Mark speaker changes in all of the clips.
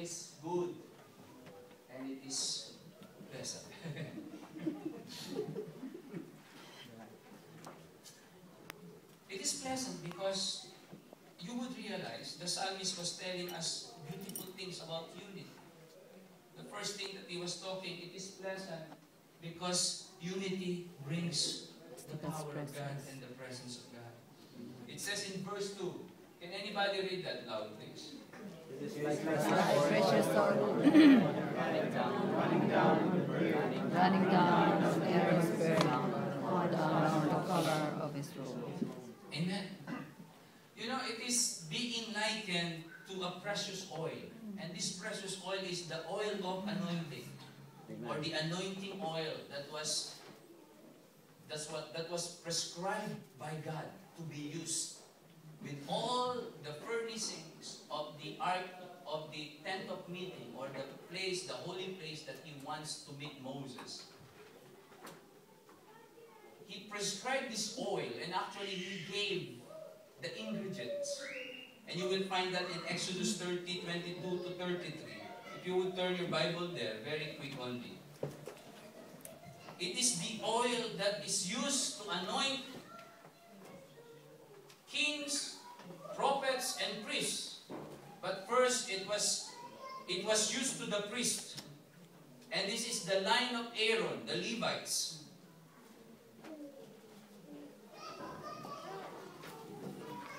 Speaker 1: is good and it is pleasant. It is pleasant because you would realize the psalmist was telling us beautiful things about unity. The first thing that he was talking, it is pleasant because unity brings the power of God and the presence of God. It says in verse 2, can anybody read that loud, please?
Speaker 2: It is like
Speaker 3: precious oil, running down the Aaron's beard, all down the color of his robe.
Speaker 1: Amen. You know, it is being likened to a precious oil. And this precious oil is the oil of anointing.
Speaker 2: Amen.
Speaker 1: Or the anointing oil that was prescribed by God to be used with all the furnishings of the ark of the tent of meeting, or the place, the holy place that he wants to meet Moses. He prescribed this oil, and actually he gave the ingredients. And you will find that in Exodus 30, 22 to 33. If you would turn your Bible there, very quick only. It is the oil that is used to anoint kings, prophets, and priests. But first, it was used to the priest. And this is the line of Aaron, the Levites.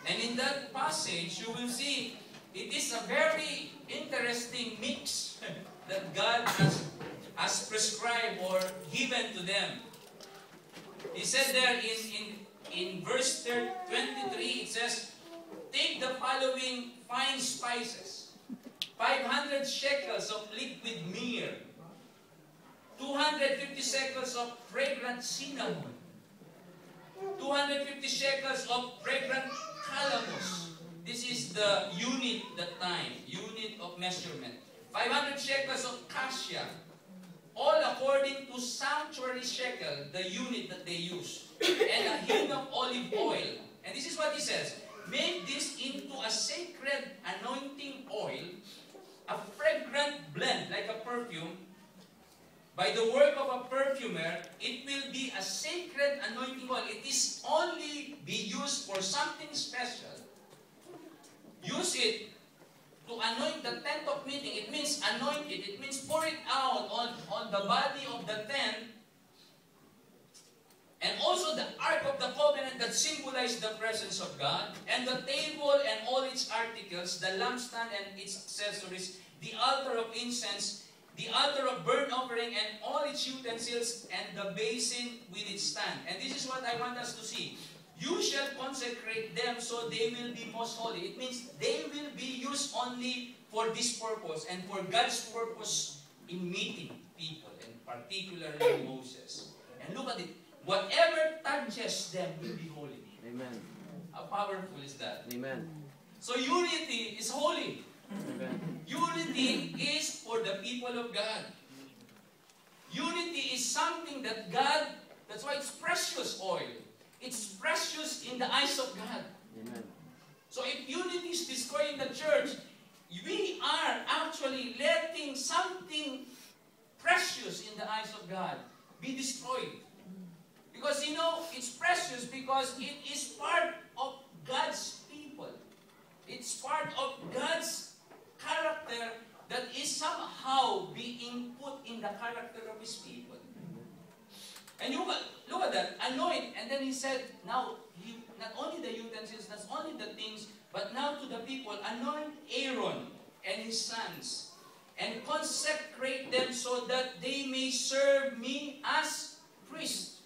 Speaker 1: And in that passage, you will see it is a very interesting mix that God has prescribed or given to them. He said there in verse 23, it says, take the following fine spices, 500 shekels of liquid myrrh, 250 shekels of fragrant cinnamon, 250 shekels of fragrant calamus. This is the unit that time, unit of measurement. 500 shekels of cassia, all according to sanctuary shekel, the unit that they use, and a hin of olive oil. And this is what he says, make this into a sacred anointing oil, a fragrant blend like a perfume. By the work of a perfumer, it will be a sacred anointing oil. It is only be used for something special. Use it to anoint the tent of meeting. It means anoint it. It means pour it out on the body of the tent. And also the Ark of the Covenant that symbolized the presence of God. And the table and all its articles, the lampstand and its accessories, the altar of incense, the altar of burnt offering and all its utensils, and the basin with its stand. And this is what I want us to see. You shall consecrate them so they will be most holy. It means they will be used only for this purpose and for God's purpose in meeting people, and particularly Moses. And look at it. Whatever touches them will be holy.
Speaker 2: Amen.
Speaker 1: How powerful is that?
Speaker 2: Amen.
Speaker 1: So unity is holy.
Speaker 2: Amen.
Speaker 1: Unity is for the people of God. Unity is something that God, that's why it's precious oil. It's precious in the eyes of God.
Speaker 2: Amen.
Speaker 1: So if unity is destroyed in the church, we are actually letting something precious in the eyes of God be destroyed. Because you know, it's precious because it is part of God's people. It's part of God's character that is somehow being put in the character of His people. And you look at that, anoint, and then He said, now, not only the utensils, not only the things, but now to the people, anoint Aaron and his sons, and consecrate them so that they may serve me as priests.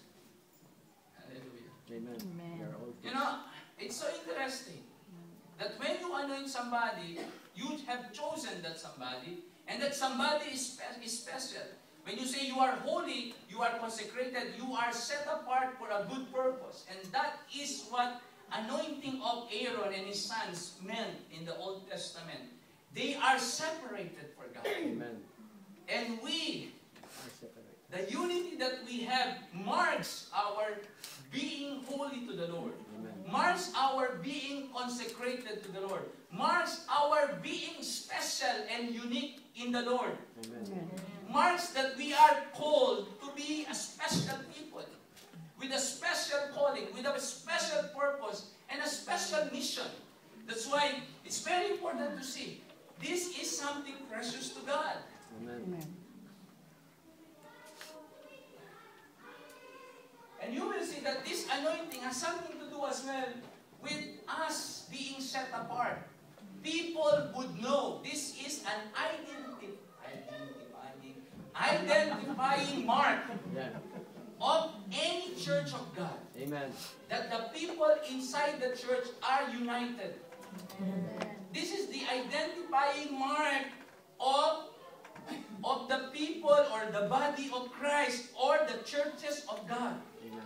Speaker 1: Hallelujah.
Speaker 2: Amen.
Speaker 3: Amen.
Speaker 1: You know, it's so interesting that when you anoint somebody, you have chosen that somebody, and that somebody is special. When you say you are holy, you are consecrated, you are set apart for a good purpose. And that is what anointing of Aaron and his sons meant in the Old Testament. They are separated for God.
Speaker 2: Amen.
Speaker 1: And we,
Speaker 2: I separate.
Speaker 1: the unity that we have marks our being holy to the Lord.
Speaker 2: Amen.
Speaker 1: Marks our being consecrated to the Lord. Marks our being special special and unique in the Lord.
Speaker 2: Amen.
Speaker 1: Marks that we are called to be a special people with a special calling, with a special purpose, and a special mission. That's why it's very important to see this is something precious to God.
Speaker 2: Amen.
Speaker 3: Amen.
Speaker 1: And you will see that this anointing has something to do as well with us being set apart. People would know this is an identifying mark
Speaker 2: Yeah.
Speaker 1: of any church of God.
Speaker 2: Amen.
Speaker 1: That the people inside the church are united. This is the identifying mark of the people or the body of Christ or the churches of God.
Speaker 2: Amen.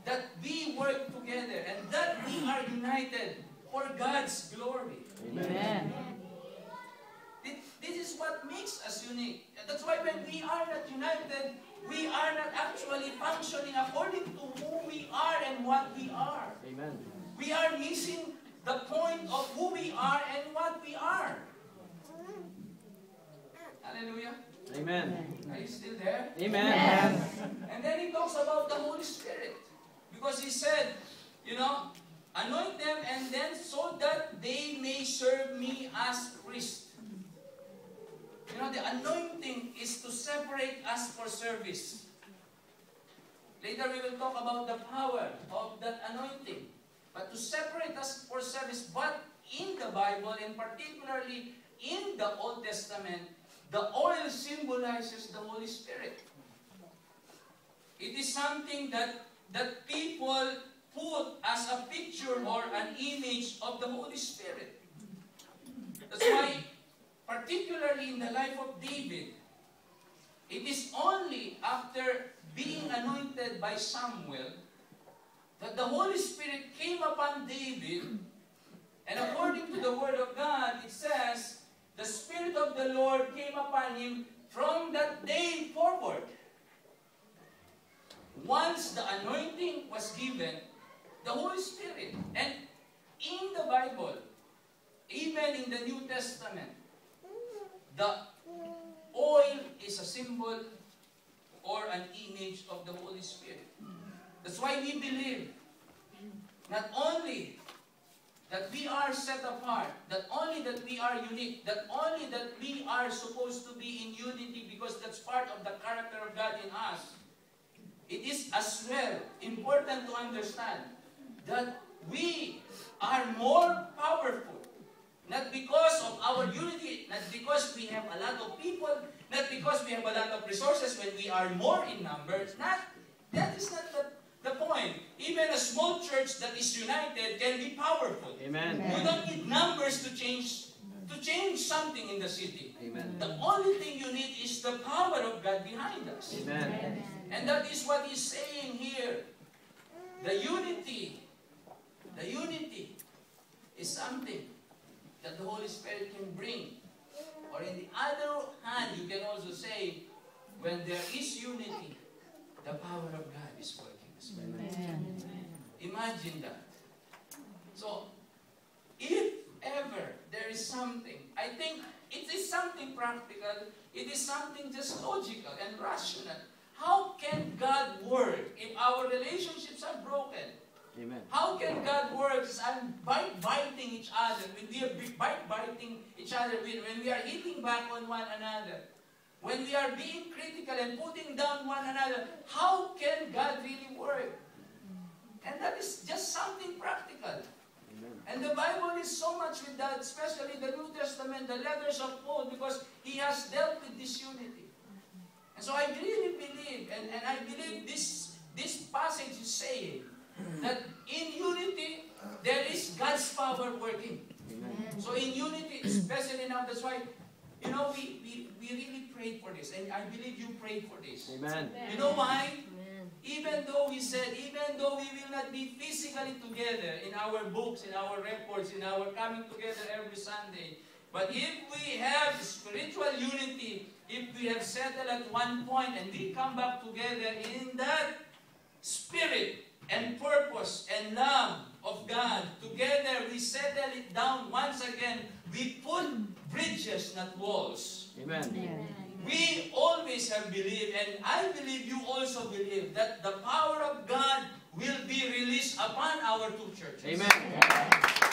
Speaker 1: That we work together and that we are united for God's glory.
Speaker 3: Amen.
Speaker 1: This is what makes us unique. That's why when we are not united, we are not actually functioning according to who we are and what we are.
Speaker 2: Amen.
Speaker 1: We are missing the point of who we are and what we are. Hallelujah.
Speaker 2: Amen.
Speaker 1: Are you still there?
Speaker 2: Amen.
Speaker 1: And then he talks about the Holy Spirit. Because he said, anoint them and then so that they may serve me as priest. The anointing is to separate us for service. Later we will talk about the power of that anointing. But to separate us for service, but in the Bible, and particularly in the Old Testament, the oil symbolizes the Holy Spirit. It is something that people put as a picture or an image of the Holy Spirit. That's why, particularly in the life of David, it is only after being anointed by Samuel that the Holy Spirit came upon David, and according to the Word of God, it says, the Spirit of the Lord came upon him from that day forward. Once the anointing was given, the Holy Spirit, and in the Bible, even in the New Testament, the oil is a symbol or an image of the Holy Spirit. That's why we believe not only that we are set apart, that only that we are unique, that only that we are supposed to be in unity because that's part of the character of God in us. It is as well important to understand that we are more powerful. Not because of our unity, not because we have a lot of people, not because we have a lot of resources when we are more in numbers. That is not the point. Even a small church that is united can be powerful.
Speaker 2: Amen.
Speaker 1: You don't need numbers to change something in the city.
Speaker 2: Amen.
Speaker 1: The only thing you need is the power of God behind us.
Speaker 2: Amen.
Speaker 1: And that is what he's saying here. The unity is something that the Holy Spirit can bring. Or in the other hand, you can also say, when there is unity, the power of God is working as well.
Speaker 3: Amen.
Speaker 1: Imagine that. So, if ever there is something, I think it is something practical, it is something just logical and rational. How can God work if our relationships are broken?
Speaker 2: Amen.
Speaker 1: How can God work and bite-biting each other, when we are bite-biting each other, when we are hitting back on one another, when we are being critical and putting down one another? How can God really work? And that is just something practical.
Speaker 2: Amen.
Speaker 1: And the Bible is so much with that, especially the New Testament, the letters of Paul, because he has dealt with this unity. And so I really believe, and I believe this passage is saying, that in unity, there is God's power working.
Speaker 2: Amen.
Speaker 1: So in unity, especially now, that's why, we really prayed for this. And I believe you prayed for this.
Speaker 2: Amen.
Speaker 1: You know why? Even though we said, even though we will not be physically together in our books, in our reports, in our coming together every Sunday, but if we have spiritual unity, if we have settled at one point and we come back together in that spirit and purpose and love of God, together we settle it down once again, We put bridges, not walls.
Speaker 2: Amen.
Speaker 3: Amen.
Speaker 1: We always have believed, and I believe you also believe, that the power of God will be released upon our two churches.
Speaker 2: Amen.